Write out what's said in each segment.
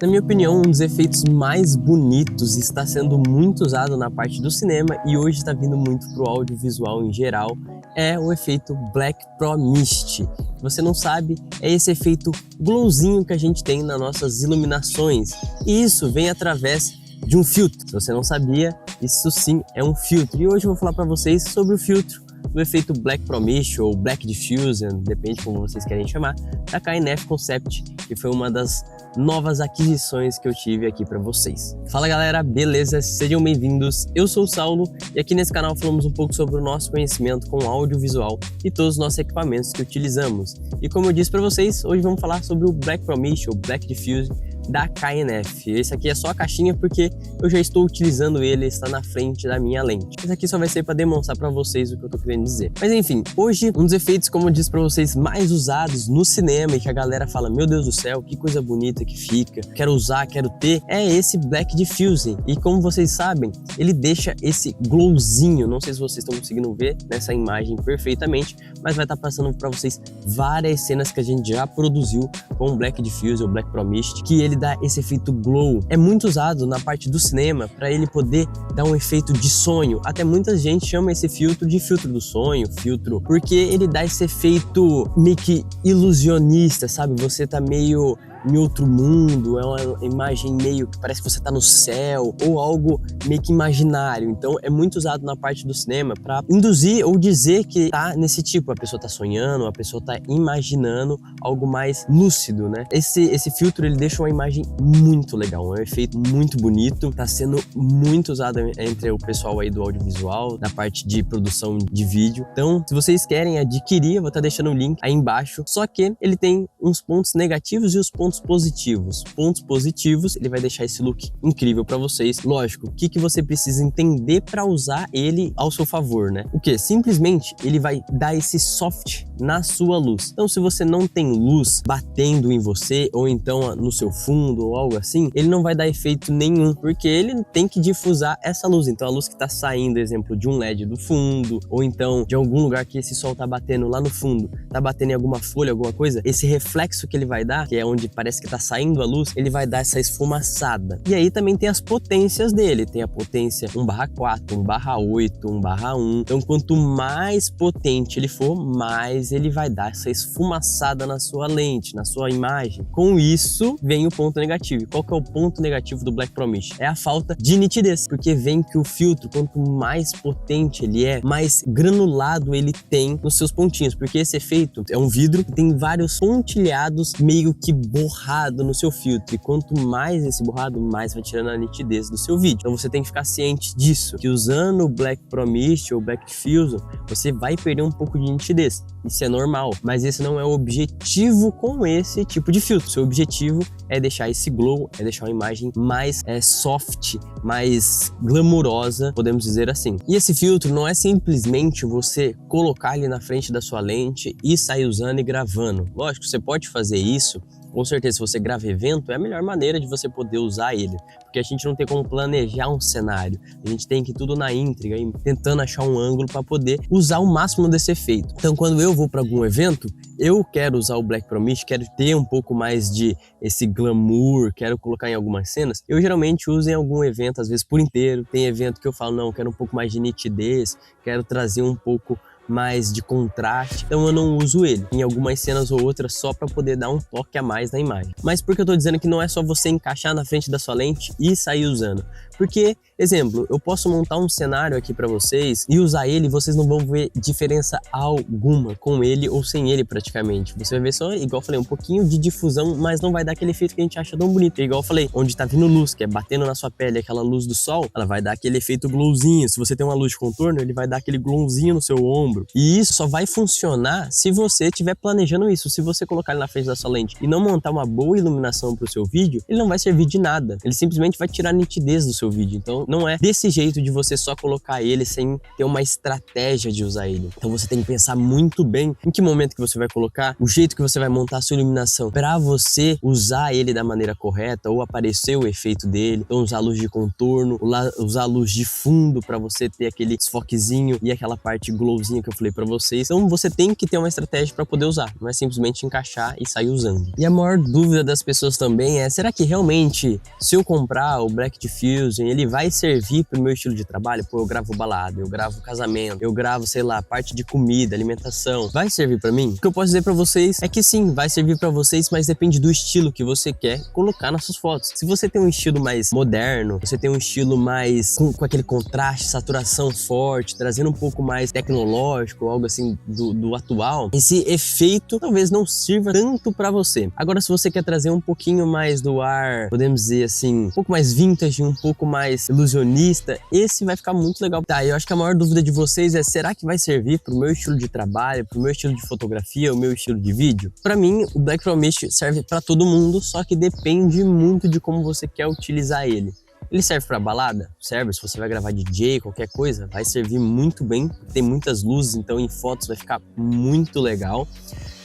Na minha opinião, um dos efeitos mais bonitos está sendo muito usado na parte do cinema e hoje está vindo muito para o audiovisual em geral, é o efeito Black Pro Mist. Se você não sabe, é esse efeito glowzinho que a gente tem nas nossas iluminações, e isso vem através de um filtro. Se você não sabia, isso sim é um filtro, e hoje eu vou falar para vocês sobre o filtro do efeito Black Pro Mist ou Black Diffusion, depende como vocês querem chamar, da KNF Concept, que foi uma das novas aquisições que eu tive aqui para vocês. Fala galera, beleza? Sejam bem-vindos, eu sou o Saulo e aqui nesse canal falamos um pouco sobre o nosso conhecimento com audiovisual e todos os nossos equipamentos que utilizamos. E como eu disse para vocês, hoje vamos falar sobre o Black Pro Mist ou Black Diffusion da KNF. Esse aqui é só a caixinha porque eu já estou utilizando ele, está na frente da minha lente. Esse aqui só vai ser para demonstrar para vocês o que eu tô querendo dizer. Mas enfim, hoje um dos efeitos, como eu disse para vocês, mais usados no cinema e que a galera fala, meu Deus do céu, que coisa bonita que fica, quero usar, quero ter, é esse Black Diffusing. E como vocês sabem, ele deixa esse glowzinho, não sei se vocês estão conseguindo ver nessa imagem perfeitamente, mas vai estar passando para vocês várias cenas que a gente já produziu com o Black Diffuser, o Black Pro Mist, que ele dá esse efeito glow. É muito usado na parte do cinema para ele poder dar um efeito de sonho. Até muita gente chama esse filtro de filtro do sonho, filtro, porque ele dá esse efeito meio que ilusionista, sabe? Você tá meio em outro mundo, é uma imagem meio que parece que você tá no céu, ou algo meio que imaginário. Então é muito usado na parte do cinema para induzir ou dizer que tá nesse tipo, a pessoa tá sonhando, a pessoa tá imaginando algo mais lúcido, né? Esse filtro, ele deixa uma imagem muito legal, um efeito muito bonito, tá sendo muito usado entre o pessoal aí do audiovisual, da parte de produção de vídeo. Então, se vocês querem adquirir, eu vou estar deixando o link aí embaixo, só que ele tem uns pontos negativos e os pontos positivos. Pontos positivos, ele vai deixar esse look incrível para vocês. Lógico, o que você precisa entender para usar ele ao seu favor, né? O que? Simplesmente ele vai dar esse soft na sua luz. Então, se você não tem luz batendo em você, ou então no seu fundo, ou algo assim, ele não vai dar efeito nenhum, porque ele tem que difusar essa luz. Então, a luz que tá saindo, exemplo, de um LED do fundo, ou então de algum lugar que esse sol tá batendo lá no fundo, tá batendo em alguma folha, alguma coisa, esse reflexo que ele vai dar, que é onde parece que tá saindo a luz, ele vai dar essa esfumaçada. E aí também tem as potências dele, tem a potência 1/4, 1/8, 1/1. Então quanto mais potente ele for, mais ele vai dar essa esfumaçada na sua lente, na sua imagem. Com isso vem o ponto negativo. E qual que é o ponto negativo do Black Pro Mist? É a falta de nitidez, porque vem que o filtro, quanto mais potente ele é, mais granulado ele tem nos seus pontinhos, porque esse efeito é um vidro que tem vários pontilhados meio que borrado no seu filtro, e quanto mais esse borrado, mais vai tirando a nitidez do seu vídeo. Então você tem que ficar ciente disso, que usando o Black Pro Mist ou Black Diffusion, você vai perder um pouco de nitidez. Isso é normal, mas esse não é o objetivo com esse tipo de filtro. Seu objetivo é deixar esse glow, é deixar uma imagem mais soft, mais glamurosa, podemos dizer assim. E esse filtro não é simplesmente você colocar ele na frente da sua lente e sair usando e gravando. Lógico, você pode fazer isso. Com certeza, se você grava evento, é a melhor maneira de você poder usar ele, porque a gente não tem como planejar um cenário, a gente tem que ir tudo na íntegra, e tentando achar um ângulo para poder usar o máximo desse efeito. Então, quando eu vou para algum evento, eu quero usar o Black Pro Mist, quero ter um pouco mais de esse glamour, quero colocar em algumas cenas, eu geralmente uso em algum evento, às vezes por inteiro. Tem evento que eu falo, não, quero um pouco mais de nitidez, quero trazer um pouco mais de contraste, então eu não uso ele em algumas cenas ou outras só para poder dar um toque a mais na imagem. Mas por que eu tô dizendo que não é só você encaixar na frente da sua lente e sair usando? Porque, exemplo, eu posso montar um cenário aqui para vocês e usar ele, vocês não vão ver diferença alguma com ele ou sem ele praticamente. Você vai ver só, igual eu falei, um pouquinho de difusão, mas não vai dar aquele efeito que a gente acha tão bonito. Igual eu falei, onde tá vindo luz, que é batendo na sua pele, aquela luz do sol, ela vai dar aquele efeito glowzinho. Se você tem uma luz de contorno, ele vai dar aquele glowzinho no seu ombro. E isso só vai funcionar se você estiver planejando isso. Se você colocar ele na frente da sua lente e não montar uma boa iluminação para o seu vídeo, ele não vai servir de nada. Ele simplesmente vai tirar a nitidez do seu vídeo. Então não é desse jeito de você só colocar ele sem ter uma estratégia de usar ele. Então você tem que pensar muito bem em que momento que você vai colocar, o jeito que você vai montar a sua iluminação para você usar ele da maneira correta ou aparecer o efeito dele. Então usar a luz de contorno, usar a luz de fundo para você ter aquele desfoquezinho e aquela parte glowzinha que eu falei pra vocês. Então você tem que ter uma estratégia para poder usar, não é simplesmente encaixar e sair usando. E a maior dúvida das pessoas também é, será que realmente se eu comprar o Black Diffusion, ele vai servir pro meu estilo de trabalho? Pô, eu gravo balada, eu gravo casamento, eu gravo, sei lá, parte de comida, alimentação. Vai servir pra mim? O que eu posso dizer pra vocês é que sim, vai servir pra vocês, mas depende do estilo que você quer colocar nas suas fotos. Se você tem um estilo mais moderno, você tem um estilo mais com aquele contraste, saturação forte, trazendo um pouco mais tecnológico, algo assim do atual, esse efeito talvez não sirva tanto pra você. Agora, se você quer trazer um pouquinho mais do ar, podemos dizer assim, um pouco mais vintage, um pouco mais ilusionista, esse vai ficar muito legal. Tá, eu acho que a maior dúvida de vocês é, será que vai servir pro meu estilo de trabalho, pro meu estilo de fotografia, o meu estilo de vídeo? Pra mim, o Black Pro Mist serve pra todo mundo, só que depende muito de como você quer utilizar ele. Ele serve para balada? Serve. Se você vai gravar DJ, qualquer coisa, vai servir muito bem. Tem muitas luzes, então em fotos vai ficar muito legal.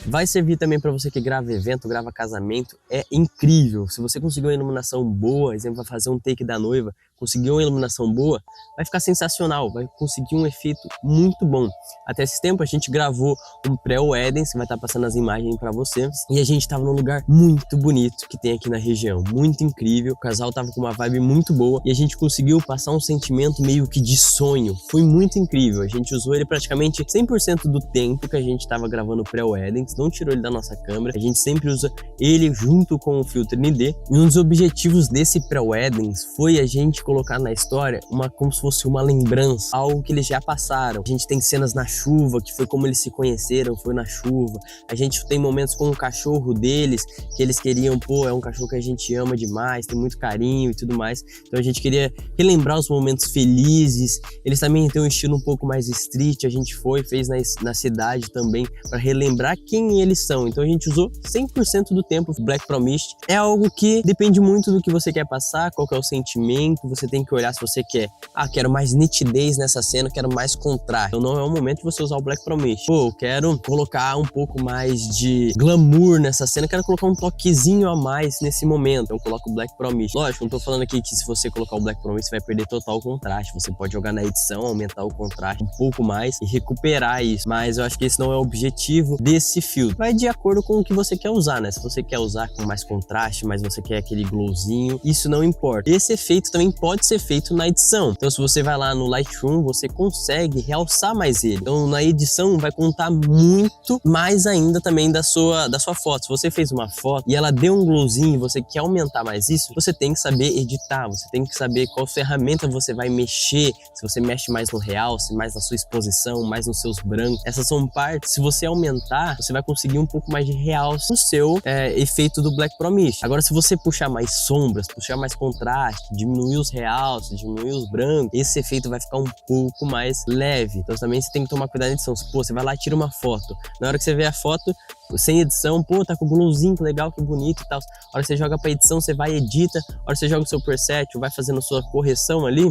Vai servir também para você que grava evento, grava casamento, é incrível. Se você conseguir uma iluminação boa, exemplo, vai fazer um take da noiva, conseguir uma iluminação boa, vai ficar sensacional, vai conseguir um efeito muito bom. Até esse tempo a gente gravou um pré-wedding, você vai estar passando as imagens para você, e a gente estava num lugar muito bonito que tem aqui na região, muito incrível. O casal tava com uma vibe muito boa e a gente conseguiu passar um sentimento meio que de sonho. Foi muito incrível, a gente usou ele praticamente 100% do tempo que a gente estava gravando pré-weddings, não tirou ele da nossa câmera, a gente sempre usa ele junto com o filtro ND. E um dos objetivos desse pré-weddings foi a gente colocar na história como se fosse uma lembrança, algo que eles já passaram. A gente tem cenas na chuva, que foi como eles se conheceram, foi na chuva. A gente tem momentos com o cachorro deles, que eles queriam, pô, é um cachorro que a gente ama demais, tem muito carinho e tudo mais. Então a gente queria relembrar os momentos felizes. Eles também têm um estilo um pouco mais street, a gente fez na cidade também, para relembrar quem eles são. Então a gente usou 100% do tempo o Black Pro Mist. É algo que depende muito do que você quer passar, qual que é o sentimento. Você tem que olhar se você quer, quero mais nitidez nessa cena, quero mais contraste. Então não é o momento de você usar o Black Pro Mist. Pô, eu quero colocar um pouco mais de glamour nessa cena, quero colocar um toquezinho a mais nesse momento. Então coloca o Black Pro Mist. Lógico, não tô falando aqui que se você colocar o Black Pro Mist, você vai perder total o contraste. Você pode jogar na edição, aumentar o contraste um pouco mais e recuperar isso. Mas eu acho que esse não é o objetivo desse filtro. Vai de acordo com o que você quer usar, né? Se você quer usar com mais contraste, mas você quer aquele glowzinho, isso não importa. Esse efeito também pode ser feito na edição. Então se você vai lá no Lightroom, você consegue realçar mais ele. Então na edição vai contar muito mais ainda também da sua foto. Se você fez uma foto e ela deu um glowzinho e você quer aumentar mais isso, você tem que saber editar, você tem que saber qual ferramenta você vai mexer, se você mexe mais no realce, mais na sua exposição, mais nos seus brancos. Essas são partes, se você aumentar, você vai conseguir um pouco mais de realce no seu efeito do Black Pro Mist. Agora se você puxar mais sombras, puxar mais contraste, diminuir os realces, diminuir os brancos, esse efeito vai ficar um pouco mais leve. Então também você tem que tomar cuidado na edição. Pô, você vai lá e tira uma foto. Na hora que você vê a foto, sem edição, pô, tá com o glowzinho, que legal, que bonito e tal. A hora que você joga pra edição, você vai e edita. A hora que você joga o seu preset, vai fazendo a sua correção ali,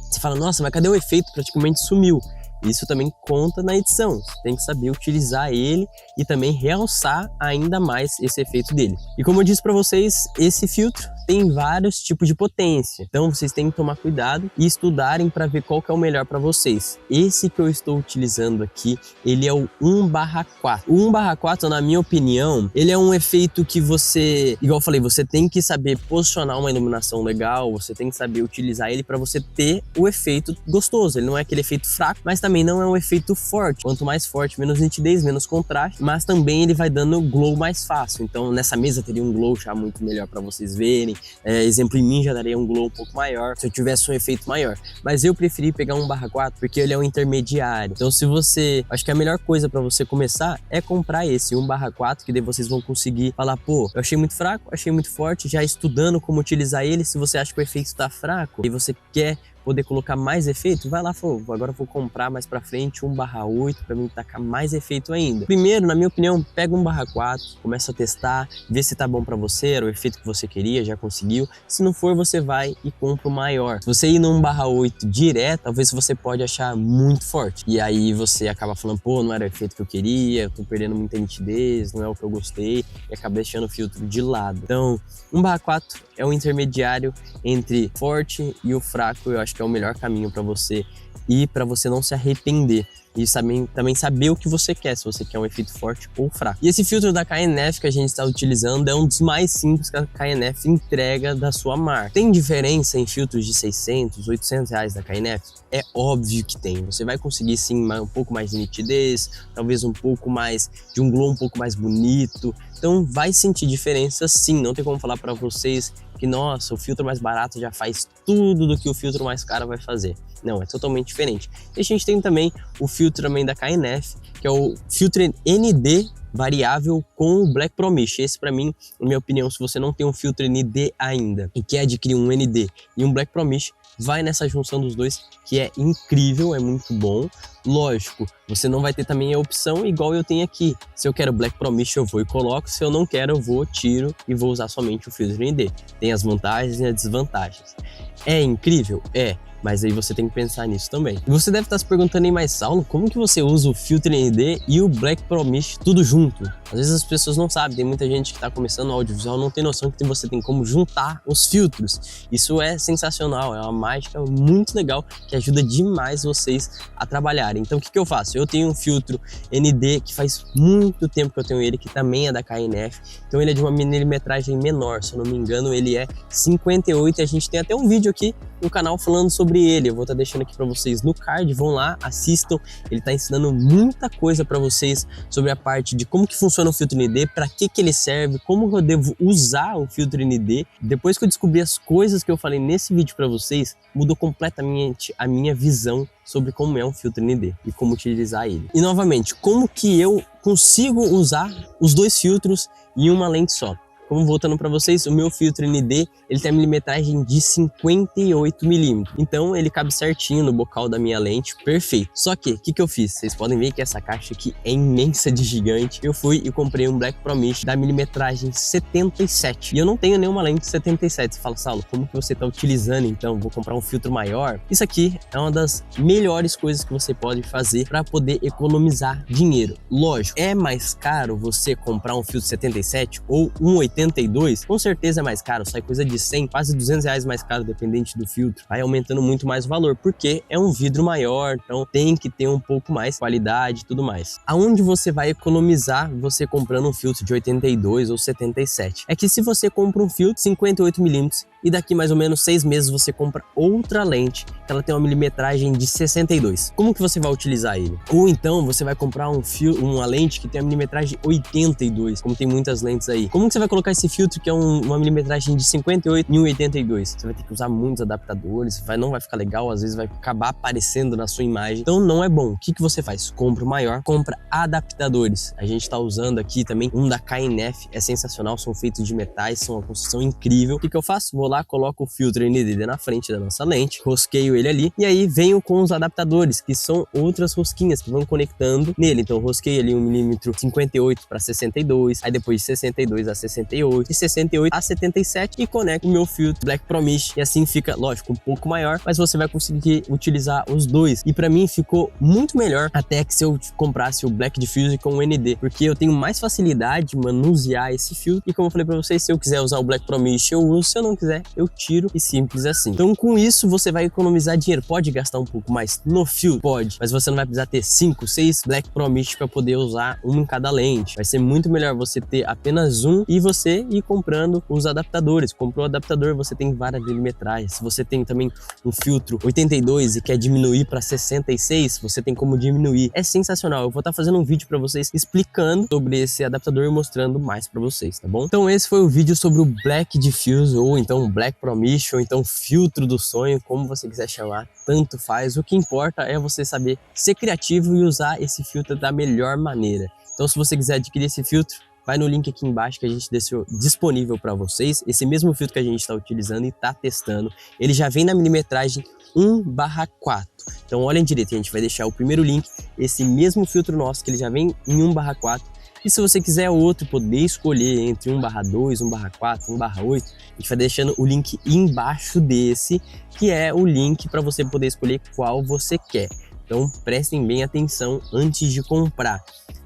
você fala, nossa, mas cadê o efeito? Praticamente sumiu. Isso também conta na edição, você tem que saber utilizar ele e também realçar ainda mais esse efeito dele. E como eu disse para vocês, esse filtro tem vários tipos de potência, então vocês têm que tomar cuidado e estudarem para ver qual que é o melhor para vocês. Esse que eu estou utilizando aqui, ele é o 1/4. O 1/4, na minha opinião, ele é um efeito que você, igual eu falei, você tem que saber posicionar uma iluminação legal, você tem que saber utilizar ele para você ter o efeito gostoso. Ele não é aquele efeito fraco, mas também não é um efeito forte. Quanto mais forte, menos nitidez, menos contraste, mas também ele vai dando glow mais fácil. Então nessa mesa teria um glow já muito melhor para vocês verem. Exemplo, em mim já daria um glow um pouco maior se eu tivesse um efeito maior, mas eu preferi pegar um 1/4 porque ele é um intermediário. Então se você, acho que a melhor coisa para você começar é comprar esse 1/4, que daí vocês vão conseguir falar, pô, eu achei muito fraco, achei muito forte, já estudando como utilizar ele. Se você acha que o efeito está fraco e você quer poder colocar mais efeito, vai lá, agora eu vou comprar mais pra frente 1/8 para mim tacar mais efeito ainda. Primeiro, na minha opinião, pega 1/4, começa a testar, vê se tá bom para você, era o efeito que você queria, já conseguiu. Se não for, você vai e compra o maior. Se você ir no 1/8 direto, talvez você pode achar muito forte. E aí você acaba falando, pô, não era o efeito que eu queria, eu tô perdendo muita nitidez, não é o que eu gostei, e acaba deixando o filtro de lado. Então, 1/4 é o intermediário entre forte e o fraco. Eu acho que é o melhor caminho para você e para você não se arrepender. e também saber o que você quer, se você quer um efeito forte ou fraco. E esse filtro da KNF que a gente está utilizando é um dos mais simples que a KNF entrega da sua marca. Tem diferença em filtros de 600, 800 reais da KNF? É óbvio que tem. Você vai conseguir sim um pouco mais de nitidez, talvez um pouco mais de um glow um pouco mais bonito. Então vai sentir diferença sim, não tem como falar para vocês que nossa, o filtro mais barato já faz tudo do que o filtro mais caro vai fazer. Não, é totalmente diferente. E a gente tem também o filtro também da KNF, que é o filtro ND variável com o Black Pro Mist. Esse para mim, na minha opinião, se você não tem um filtro ND ainda e quer adquirir um ND e um Black Pro Mist, vai nessa junção dos dois, que é incrível, é muito bom. Lógico, você não vai ter também a opção igual eu tenho aqui. Se eu quero Black Pro Mist, eu vou e coloco. Se eu não quero, eu vou, tiro e vou usar somente o filtro ND. Tem as vantagens e as desvantagens. É incrível? É. Mas aí você tem que pensar nisso também. E você deve estar se perguntando aí, mais Saulo, como que você usa o filtro ND e o Black Pro Mist tudo junto? Às vezes as pessoas não sabem, tem muita gente que está começando o audiovisual, não tem noção que você tem como juntar os filtros. Isso é sensacional, é uma mágica muito legal que ajuda demais vocês a trabalharem. Então o que eu faço? Eu tenho um filtro ND que faz muito tempo que eu tenho ele, que também é da KNF. Então ele é de uma milimetragem menor, se eu não me engano ele é 58 e a gente tem até um vídeo aqui no canal falando sobre ele. Eu vou estar deixando aqui para vocês no card, vão lá, assistam. Ele está ensinando muita coisa para vocês sobre a parte de como que funciona o filtro ND, para que ele serve, como eu devo usar o filtro ND. Depois que eu descobri as coisas que eu falei nesse vídeo para vocês, mudou completamente a minha visão sobre como é um filtro ND e como utilizar ele. E novamente, como que eu consigo usar os dois filtros em uma lente só? Como voltando para vocês, o meu filtro ND, ele tem a milimetragem de 58mm. Então ele cabe certinho no bocal da minha lente, perfeito. Só que, o que eu fiz? Vocês podem ver que essa caixa aqui é imensa de gigante. Eu fui e comprei um Black Pro Mist da milimetragem 77. E eu não tenho nenhuma lente 77. Você fala, Saulo, como que você está utilizando então? Vou comprar um filtro maior? Isso aqui é uma das melhores coisas que você pode fazer para poder economizar dinheiro. Lógico, é mais caro você comprar um filtro 77 ou um 82, com certeza é mais caro, sai coisa de 100, quase 200 reais mais caro, dependente do filtro. Vai aumentando muito mais o valor, porque é um vidro maior, então tem que ter um pouco mais qualidade e tudo mais. Aonde você vai economizar você comprando um filtro de 82 ou 77? É que se você compra um filtro 58mm e daqui mais ou menos 6 meses você compra outra lente, que ela tem uma milimetragem de 62. Como que você vai utilizar ele? Ou então você vai comprar uma lente que tem a milimetragem 82, como tem muitas lentes aí. Como que você vai colocar esse filtro que é uma milimetragem de 58 em 82? Você vai ter que usar muitos adaptadores, não vai ficar legal, às vezes vai acabar aparecendo na sua imagem. Então não é bom. O que você faz? Compra o maior, compra adaptadores. A gente tá usando aqui também um da KNF, é sensacional, são feitos de metais, são uma construção incrível. O que eu faço? Vou lá, coloco o filtro ND na frente da nossa lente, rosqueio ele ali e aí venho com os adaptadores, que são outras rosquinhas que vão conectando nele. Então eu rosqueio ali 1mm58 para 62, aí depois de 62 a 68, de 68 a 77 e conecto o meu filtro Black Pro Mist e assim fica, lógico, um pouco maior, mas você vai conseguir utilizar os dois. E para mim ficou muito melhor até que se eu comprasse o Black Diffuse com o ND, porque eu tenho mais facilidade de manusear esse filtro e como eu falei para vocês, se eu quiser usar o Black Pro Mist eu uso, se eu não quiser eu tiro e simples assim. Então com isso você vai economizar dinheiro. Pode gastar um pouco mais no filtro? Pode, mas você não vai precisar ter 5, 6 Black Pro Mist para poder usar um em cada lente. Vai ser muito melhor você ter apenas um e você ir comprando os adaptadores. Comprou o adaptador, você tem várias milimetragens. Se você tem também um filtro 82 e quer diminuir para 66, você tem como diminuir. É sensacional. Eu vou estar fazendo um vídeo para vocês explicando sobre esse adaptador e mostrando mais para vocês, tá bom? Então esse foi o vídeo sobre o Black Diffuse ou então Black Pro Mist ou então filtro do sonho, como você quiser chamar, tanto faz. O que importa é você saber ser criativo e usar esse filtro da melhor maneira. Então se você quiser adquirir esse filtro, vai no link aqui embaixo que a gente deixou disponível para vocês. Esse mesmo filtro que a gente está utilizando e está testando, ele já vem na milimetragem 1/4. Então olhem direito, a gente vai deixar o primeiro link, esse mesmo filtro nosso que ele já vem em 1/4. E se você quiser outro, poder escolher entre 1/2, 1/4, 1/8, a gente vai deixando o link embaixo desse, que é o link para você poder escolher qual você quer. Então prestem bem atenção antes de comprar.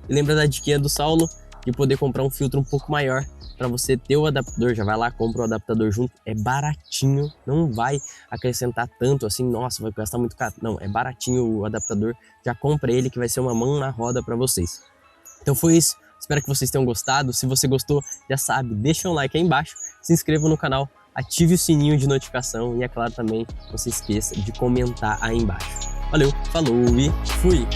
E lembra da dica do Saulo? De poder comprar um filtro um pouco maior para você ter o adaptador, já vai lá, compra o adaptador junto, é baratinho, não vai acrescentar tanto assim, nossa, vai gastar muito caro. Não, é baratinho o adaptador, já compra ele que vai ser uma mão na roda para vocês. Então foi isso, espero que vocês tenham gostado. Se você gostou, já sabe, deixa um like aí embaixo, se inscreva no canal, ative o sininho de notificação e, é claro, também não se esqueça de comentar aí embaixo. Valeu, falou e fui!